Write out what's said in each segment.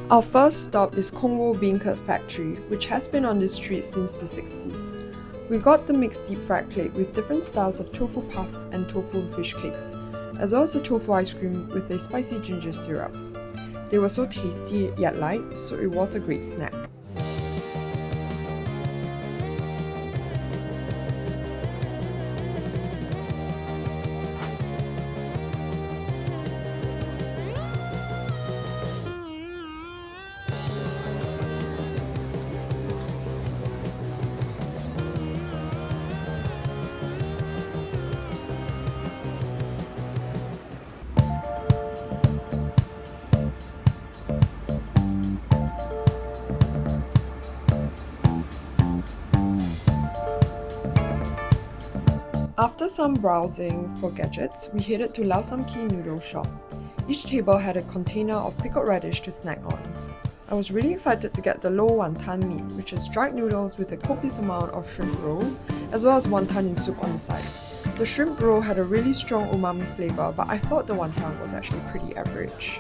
Our first stop is Kongwo Beancurd factory, which has been on this street since the 60s. We got the mixed deep fried plate with different styles of tofu puff and tofu fish cakes, as well as the tofu ice cream with a spicy ginger syrup. They were so tasty yet light, so it was a great snack. After some browsing for gadgets, we headed to Sim Noodle shop. Each table had a container of pickled radish to snack on. I was really excited to get the lo wonton meat, which is dried noodles with a copious amount of shrimp roll, as well as wonton in soup on the side. The shrimp roll had a really strong umami flavor, but I thought the wonton was actually pretty average.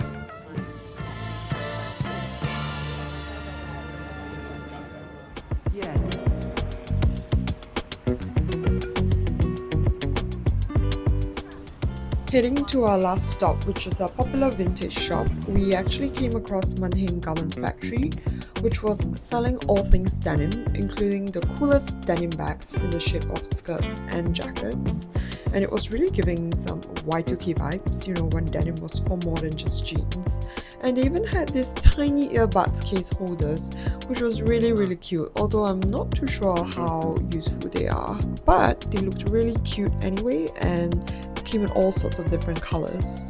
Heading to our last stop, which is a popular vintage shop, we actually came across Manheim Garment Factory, which was selling all things denim, including the coolest denim bags in the shape of skirts and jackets. And it was really giving some Y2K vibes, when denim was for more than just jeans. And they even had these tiny earbuds case holders, which was really cute, although I'm not too sure how useful they are. But they looked really cute anyway, and came in all sorts of different colors.